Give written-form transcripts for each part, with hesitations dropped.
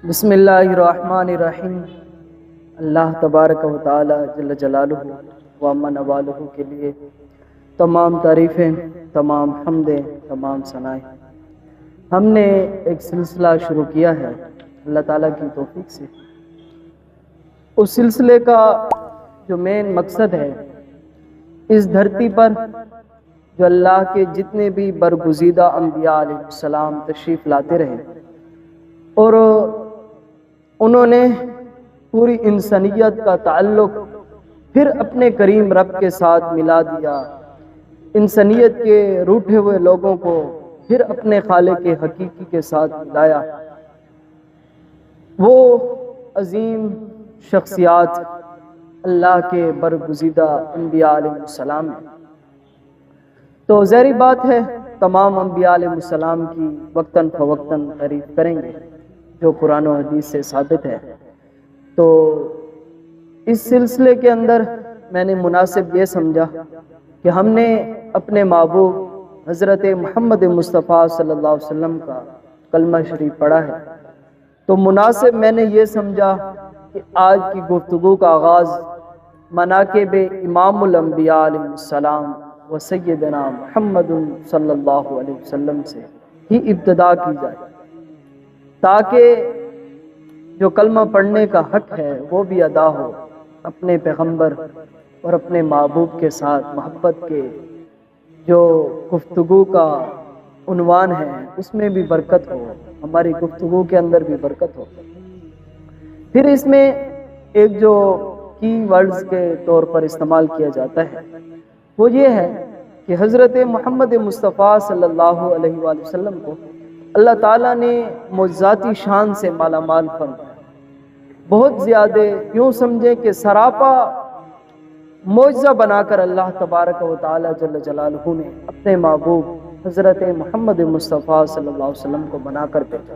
بسم اللہ الرحمن الرحیم۔ اللہ تبارک و تعالی جل جلالہ و عم نوالہ کے لیے تمام تعریفیں، تمام حمدیں، تمام ثنائیں۔ ہم نے ایک سلسلہ شروع کیا ہے اللہ تعالیٰ کی توفیق سے۔ اس سلسلے کا جو مین مقصد ہے، اس دھرتی پر جو اللہ کے جتنے بھی برگزیدہ انبیاء علیہ السلام تشریف لاتے رہے اور انہوں نے پوری انسانیت کا تعلق پھر اپنے کریم رب کے ساتھ ملا دیا، انسانیت کے روٹھے ہوئے لوگوں کو پھر اپنے خالق حقیقی کے ساتھ ملایا۔ وہ عظیم شخصیات اللہ کے برگزیدہ انبیاء علیہ السلام ہیں۔ تو ظاہری بات ہے تمام انبیاء علیہ السلام کی وقتاً فوقتاً تعریف کریں گے جو قرآن و حدیث سے ثابت ہے۔ تو اس سلسلے کے اندر میں نے مناسب یہ سمجھا کہ ہم نے اپنے محبوب حضرت محمد مصطفیٰ صلی اللہ علیہ وسلم کا کلمہ شریف پڑھا ہے، تو مناسب میں نے یہ سمجھا کہ آج کی گفتگو کا آغاز مناقب امام الانبیاء علیہ السلام و سیدنا محمد صلی اللہ علیہ وسلم سے ہی ابتدا کی جائے، تاکہ جو کلمہ پڑھنے کا حق ہے وہ بھی ادا ہو، اپنے پیغمبر اور اپنے محبوب کے ساتھ محبت کے جو گفتگو کا عنوان ہے اس میں بھی برکت ہو، ہماری گفتگو کے اندر بھی برکت ہو۔ پھر اس میں ایک جو کی ورڈز کے طور پر استعمال کیا جاتا ہے وہ یہ ہے کہ حضرت محمد مصطفیٰ صلی اللہ علیہ وآلہ وسلم کو اللہ تعالیٰ نے معجزاتی شان سے مالا مال فرمایا، بہت زیادہ، یوں سمجھیں کہ سراپا معجزہ بنا کر اللہ تبارک و تعالیٰ جل جلالہ نے اپنے محبوب حضرت محمد مصطفیٰ صلی اللہ علیہ وسلم کو بنا کر بھیجا،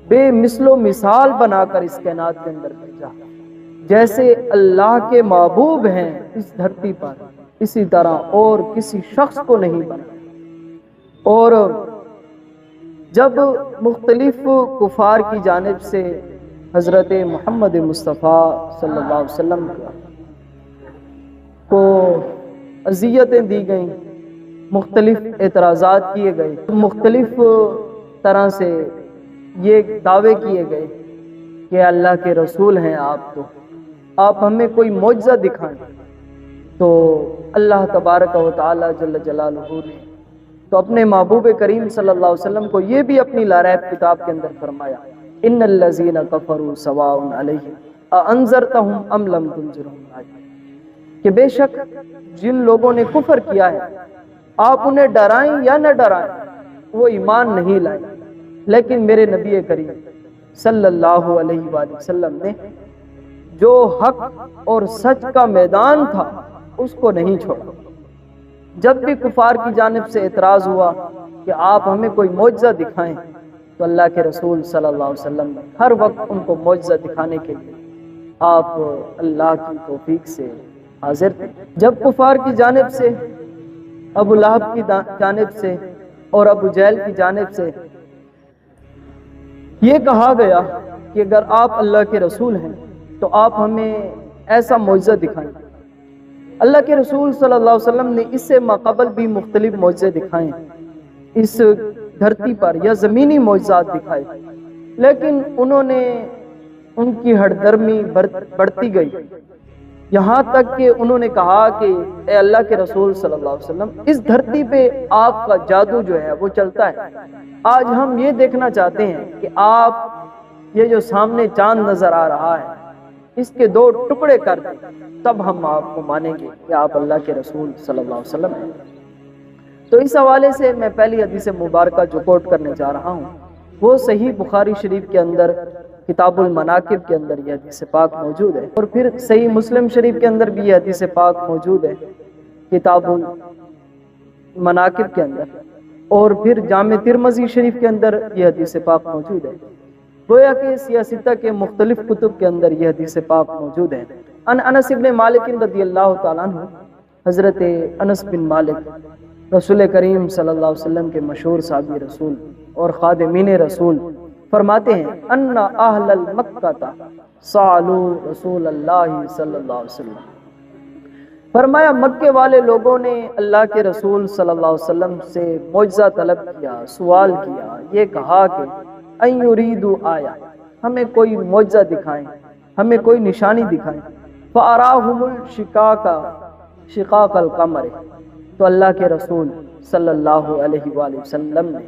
بے مثل و مثال بنا کر اس کائنات کے اندر بھیجا۔ جیسے اللہ کے محبوب ہیں اس دھرتی پر، اسی طرح اور کسی شخص کو نہیں بنا۔ اور جب مختلف کفار کی جانب سے حضرت محمد مصطفیٰ صلی اللہ علیہ وسلم کو اذیتیں دی گئیں، مختلف اعتراضات کیے گئے، مختلف طرح سے یہ دعوے کیے گئے کہ اللہ کے رسول ہیں آپ، تو آپ ہمیں کوئی معجزہ دکھائیں، تو اللہ تبارک و تعالی جل جلالہ نے تو اپنے محبوب کریم صلی اللہ علیہ وسلم کو یہ بھی اپنی لاریب کتاب کے اندر فرمایا، ان الذین کفروا سواء علیہم اانذرتہم ام لم تنذرہم، کہ بے شک جن لوگوں نے کفر کیا ہے آپ انہیں ڈرائیں یا نہ ڈرائیں وہ ایمان نہیں لائیں، لیکن میرے نبی کریم صلی اللہ علیہ وآلہ وسلم نے جو حق اور سچ کا میدان تھا اس کو نہیں چھوڑا۔ جب بھی کفار کی جانب سے اعتراض ہوا کہ آپ ہمیں کوئی معجزہ دکھائیں، تو اللہ کے رسول صلی اللہ علیہ وسلم نے ہر وقت ان کو معجزہ دکھانے کے لیے آپ اللہ کی توفیق سے حاضر تھے۔ جب کفار کی جانب سے، ابو لہب کی جانب سے اور ابو جہل کی جانب سے یہ کہا گیا کہ اگر آپ اللہ کے رسول ہیں تو آپ ہمیں ایسا معجزہ دکھائیں، اللہ کے رسول صلی اللہ علیہ وسلم نے اس سے ماقبل بھی مختلف معجزے دکھائے، اس دھرتی پر یا زمینی معجزات دکھائے، لیکن انہوں نے ان کی ہٹ درمی بڑھتی گئی، یہاں تک کہ انہوں نے کہا کہ اے اللہ کے رسول صلی اللہ علیہ وسلم، اس دھرتی پہ آپ کا جادو جو ہے وہ چلتا ہے، آج ہم یہ دیکھنا چاہتے ہیں کہ آپ یہ جو سامنے چاند نظر آ رہا ہے اس کے 2 ٹکڑے کر دیں، تب ہم آپ کو مانیں گے کہ آپ اللہ کے رسول صلی اللہ علیہ وسلم ہیں۔ تو اس حوالے سے میں پہلی حدیث مبارکہ جو کوٹ کرنے جا رہا ہوں وہ صحیح بخاری شریف کے اندر کتاب المناقب کے اندر یہ حدیث پاک موجود ہے، اور پھر صحیح مسلم شریف کے اندر بھی یہ حدیث پاک موجود ہے کتاب المناقب کے اندر، اور پھر جامع ترمذی شریف کے اندر یہ حدیث پاک موجود ہے۔ گویا کہ سیاستہ کے مختلف کتب کے اندر یہ حدیث پاک موجود ہے۔ انس بن مالک رضی اللہ تعالیٰ عنہ، حضرت انس بن مالک رسول کریم صلی اللہ علیہ وسلم کے مشہور صحابی رسول اور خادمین رسول، فرماتے ہیں ان اہل المکہ سالو رسول اللہ صلی اللہ علیہ وسلم، فرمایا مکے والے لوگوں نے اللہ کے رسول صلی اللہ علیہ وسلم سے معجزہ طلب کیا، سوال کیا، یہ کہا کہ ان یریدوا آیا، ہمیں کوئی معجزہ دکھائیں، ہمیں کوئی نشانی دکھائیں۔ فاراہم شقاق القمر، تو اللہ کے رسول صلی اللہ علیہ وآلہ وسلم نے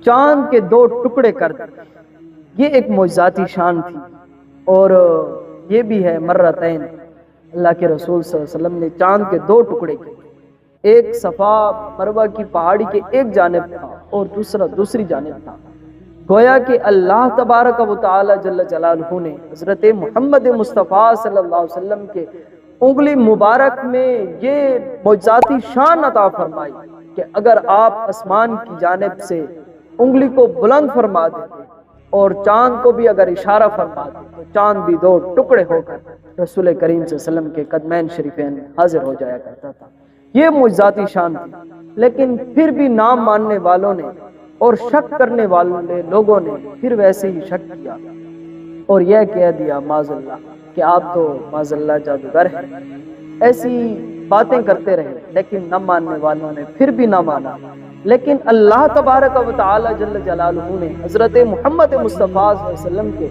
چاند کے دو ٹکڑے کر دیے۔ یہ ایک معجزاتی شان تھی، اور یہ بھی ہے مرتين، اللہ کے رسول صلی اللہ علیہ وسلم نے چاند کے دو ٹکڑے کیے، ایک صفا مروہ کی پہاڑی کے ایک جانب تھا اور دوسرا دوسری جانب تھا۔ گویا کہ اللہ تبارک و تعالی جل جلالہ نے حضرت محمد مصطفیٰ صلی اللہ علیہ وسلم کے انگلی مبارک میں یہ معجزاتی شان عطا فرمائی کہ اگر آپ آسمان کی جانب سے انگلی کو بلند فرما دیتے اور چاند کو بھی اگر اشارہ فرما دیتے تو چاند بھی دو ٹکڑے ہو کر رسول کریم صلی اللہ علیہ وسلم کے قدمین شریفین میں حاضر ہو جایا کرتا تھا۔ یہ معجزاتی شان تھی، لیکن پھر بھی نام ماننے والوں نے اور شک کرنے والے لوگوں نے پھر ویسے ہی شک کیا اور یہ کہہ دیا معاذ اللہ کہ آپ تو معاذ اللہ جادوگر ہیں، ایسی باتیں کرتے رہے، لیکن نہ ماننے والوں نے پھر بھی نہ مانا۔ لیکن اللہ تبارک و تعالی جل جلالہ نے حضرت محمد مصطفیٰ صلی اللہ علیہ وسلم کے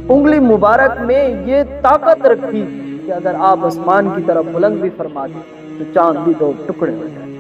انگلی مبارک میں یہ طاقت رکھی کہ اگر آپ آسمان کی طرف بلند بھی فرما دیں تو چاند بھی دو ٹکڑے ہو جائے۔